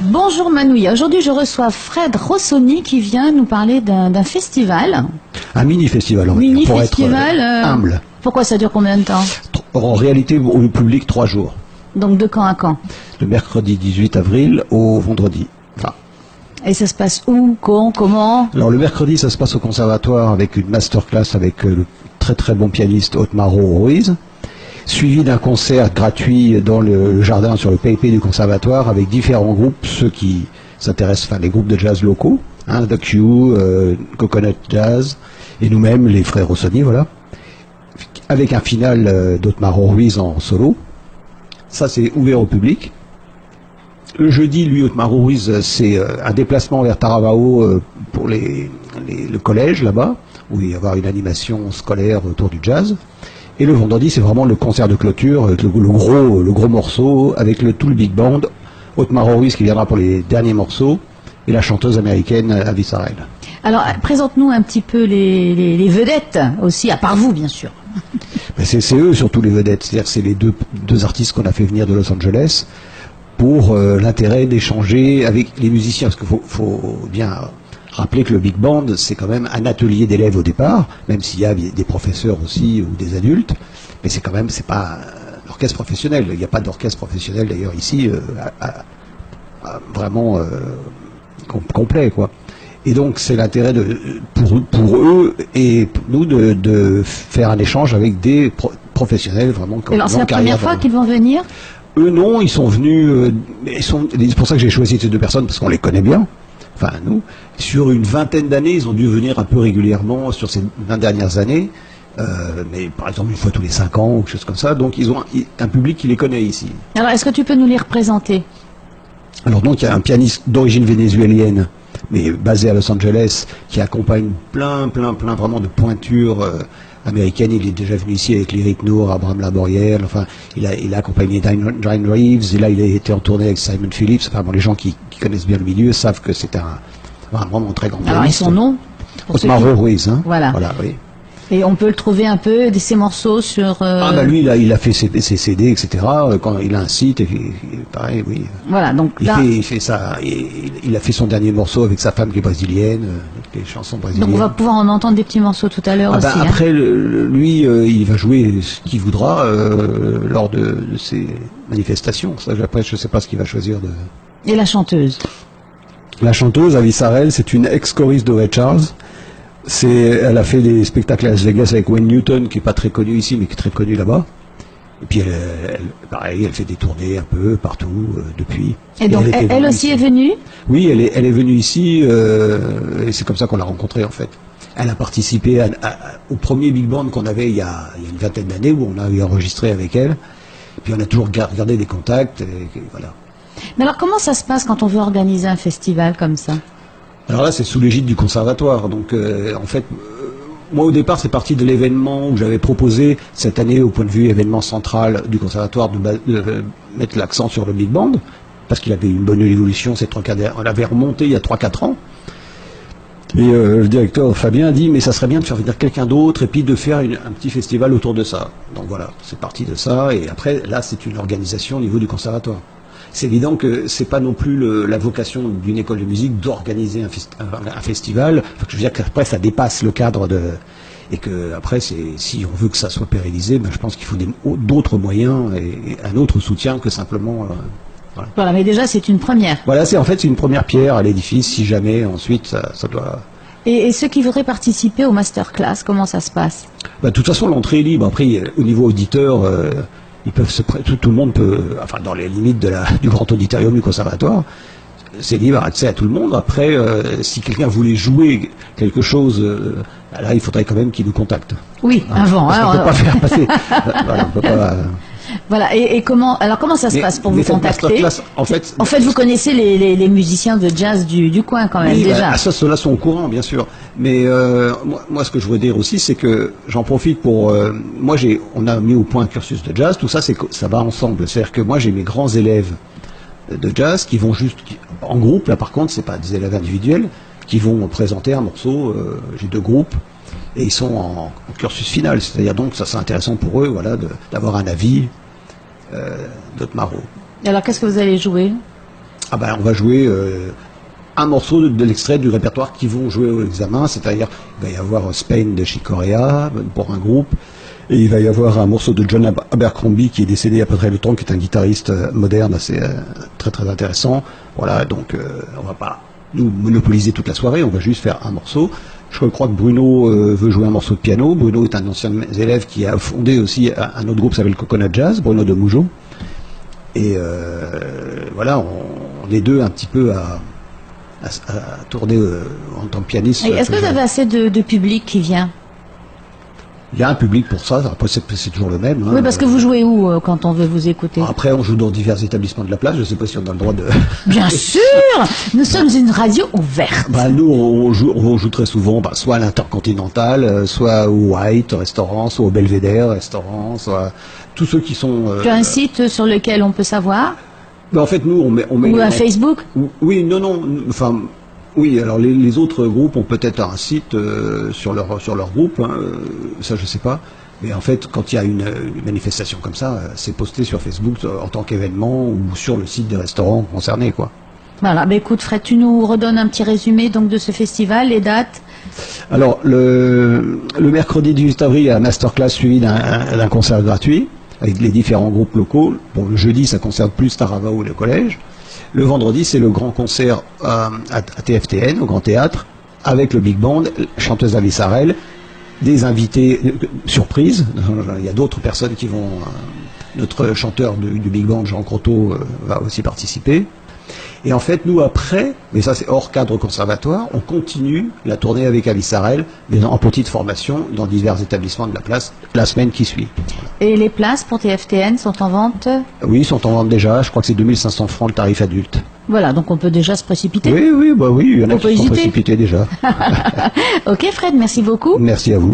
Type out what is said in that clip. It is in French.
Bonjour Manouya, aujourd'hui je reçois Fred Rossoni qui vient nous parler d'un festival. Un mini-festival, pour être humble. Pourquoi ça dure combien de temps? En réalité, au public, 3 jours. Donc de quand à quand? Le mercredi 18 avril au vendredi 20. Et ça se passe où, quand, comment? Alors le mercredi, ça se passe au conservatoire avec une masterclass avec le très très bon pianiste Otmar Ruiz, suivi d'un concert gratuit dans le jardin sur le PIP du conservatoire avec différents groupes, ceux qui s'intéressent, enfin les groupes de jazz locaux, The Q, Coconut Jazz, et nous-mêmes, les frères Rossoni, voilà, avec un final d'Otmar Ruiz en solo. Ça, c'est ouvert au public. Le jeudi, lui, Otmar Ruiz, c'est un déplacement vers Taravao pour le collège, là-bas, où il va y avoir une animation scolaire autour du jazz. Et le vendredi, c'est vraiment le concert de clôture, avec le gros morceau, avec tout le big band, Otmar Ruiz qui viendra pour les derniers morceaux, et la chanteuse américaine Avi Sarel. Alors, présente-nous un petit peu les vedettes aussi, à part vous, bien sûr. Ben c'est eux surtout les vedettes, c'est-à-dire c'est les deux artistes qu'on a fait venir de Los Angeles pour l'intérêt d'échanger avec les musiciens, parce qu'il faut bien rappeler que le big band, c'est quand même un atelier d'élèves au départ, même s'il y a des professeurs aussi ou des adultes, mais c'est quand même, c'est pas un orchestre professionnel. Il n'y a pas d'orchestre professionnel d'ailleurs ici, vraiment complet, quoi. Et donc c'est l'intérêt pour eux et pour nous de faire un échange avec des professionnels vraiment. Alors c'est la première fois qu'ils vont venir? Eux non, ils sont venus, c'est pour ça que j'ai choisi ces 2 personnes, parce qu'on les connaît bien. Enfin, nous, sur une vingtaine d'années, ils ont dû venir un peu régulièrement sur ces 20 dernières années, mais par exemple une fois tous les 5 ans ou quelque chose comme ça, donc ils ont un public qui les connaît ici. Alors, est-ce que tu peux nous les représenter? Alors donc, il y a un pianiste d'origine vénézuélienne, mais basé à Los Angeles, qui accompagne plein vraiment de pointures américaines. Il est déjà venu ici avec Lyric Noor, Abraham Laboriel, enfin, il a accompagné Diane Reeves, et là il a été en tournée avec Simon Phillips. Enfin bon, les gens qui connaissent bien le milieu savent que c'est un vraiment très grand pianiste. Alors, et son nom? Otmar Ruiz, hein. Voilà, oui. Et on peut le trouver un peu, ses morceaux sur... Ah bah lui, il a fait ses CD, etc. Quand il a un site, et pareil, oui. Voilà, donc là... Il fait ça, il a fait son dernier morceau avec sa femme qui est brésilienne, les chansons brésiliennes. Donc on va pouvoir en entendre des petits morceaux tout à l'heure aussi. Après, lui, il va jouer ce qu'il voudra lors de ses manifestations. Ça, après, je ne sais pas ce qu'il va choisir de... Et la chanteuse? La chanteuse, Avi Sarel, c'est une ex-choriste de Ray Charles. Elle a fait des spectacles à Las Vegas avec Wayne Newton, qui n'est pas très connu ici, mais qui est très connu là-bas. Et puis pareil, elle fait des tournées un peu partout depuis. Et donc elle aussi est venue? Oui, elle est venue ici, et c'est comme ça qu'on l'a rencontrée en fait. Elle a participé au premier big band qu'on avait il y a une vingtaine d'années, où on a enregistré avec elle. Et puis on a toujours gardé des contacts, et voilà. Mais alors comment ça se passe quand on veut organiser un festival comme ça? Alors là, c'est sous l'égide du conservatoire. Donc, en fait, moi, au départ, c'est parti de l'événement où j'avais proposé, cette année, au point de vue événement central du conservatoire, de mettre l'accent sur le big band, parce qu'il avait une bonne évolution ces 3-4 années. On l'avait remonté il y a 3-4 ans. Et le directeur Fabien a dit, mais ça serait bien de faire venir quelqu'un d'autre, et puis de faire un petit festival autour de ça. Donc voilà, c'est parti de ça. Et après, là, c'est une organisation au niveau du conservatoire. C'est évident que c'est pas non plus la vocation d'une école de musique d'organiser un festival. Enfin, je veux dire qu'après ça dépasse le cadre et que après si on veut que ça soit pérennisé, ben, je pense qu'il faut d'autres moyens et un autre soutien que simplement. Voilà, mais déjà c'est une première. Voilà, c'est une première pierre à l'édifice. Si jamais ensuite ça doit. Et ceux qui voudraient participer au masterclass, comment ça se passe? Bah, de toute façon, l'entrée est libre. Après, au niveau auditeur. Ils peuvent tout le monde peut, enfin dans les limites du grand auditorium du conservatoire, c'est libre accès à tout le monde. Après, si quelqu'un voulait jouer quelque chose, là il faudrait quand même qu'il nous contacte. Oui, avant. Parce qu'on peut pas faire passer. Voilà, on peut pas. Voilà. Et comment ça se passe pour vous contacter? En fait, vous connaissez les musiciens de jazz du coin quand même, oui, déjà. Ceux-là sont au courant, bien sûr. Mais moi, ce que je voudrais dire aussi, c'est que j'en profite pour... on a mis au point un cursus de jazz, tout ça, ça va ensemble. C'est-à-dire que moi, j'ai mes grands élèves de jazz qui vont en groupe, là par contre, c'est pas des élèves individuels, qui vont présenter un morceau, j'ai 2 groupes, et ils sont en cursus final. C'est-à-dire donc, ça c'est intéressant pour eux, voilà, d'avoir un avis d'Otmaro. Et alors, qu'est-ce que vous allez jouer? Ah ben, on va jouer un morceau de l'extrait du répertoire qui vont jouer au examen, c'est-à-dire il va y avoir Spain de Chick Corea pour un groupe, et il va y avoir un morceau de John Abercrombie qui est décédé il y a pas très longtemps, qui est un guitariste moderne assez très très intéressant. Voilà, donc on va pas nous monopoliser toute la soirée, on va juste faire un morceau. Je crois que Bruno veut jouer un morceau de piano. Bruno est un ancien élève qui a fondé aussi un autre groupe qui s'appelle Coconut Jazz, Bruno de Mougeot. Et voilà, on est deux un petit peu à tourner en tant que pianiste. Est-ce que vous avez assez de public qui vient? Il y a un public pour ça, après c'est toujours le même. Hein. Oui, parce que vous jouez où quand on veut vous écouter? Après, on joue dans divers établissements de la place, je ne sais pas si on a le droit de... Bien sûr. Nous sommes une radio ouverte. Bah, nous, on joue très souvent, soit à l'Intercontinental, soit au White restaurant, soit au Belvédère restaurant, soit tous ceux qui sont... Tu as un site sur lequel on peut savoir? En fait, nous, on met ou un Facebook? Oui, non, enfin... Oui, alors les autres groupes ont peut-être un site sur leur groupe, hein, ça je sais pas. Mais en fait, quand il y a une manifestation comme ça, c'est posté sur Facebook en tant qu'événement ou sur le site des restaurants concernés, quoi. Voilà, bah écoute Fred, tu nous redonnes un petit résumé donc de ce festival, les dates? Alors, le mercredi 18 avril, il y a un masterclass suivi d'un concert gratuit avec les différents groupes locaux. Bon, le jeudi, ça concerne plus Taravao et le collège. Le vendredi, c'est le grand concert à TFTN, au Grand Théâtre, avec le Big Band, chanteuse Alice Harel, des invités surprises. Il y a d'autres personnes qui vont... notre chanteur du Big Band, Jean Croteau, va aussi participer. Et en fait, nous, après, mais ça c'est hors cadre conservatoire, on continue la tournée avec Alice Harel, mais en petite formation, dans divers établissements de la place, la semaine qui suit. Voilà. Et les places pour TFTN sont en vente? Oui, ils sont en vente déjà, je crois que c'est 2500 francs le tarif adulte. Voilà, donc on peut déjà se précipiter. Oui, il y en a qui sont précipités déjà. Ok Fred, merci beaucoup. Merci à vous.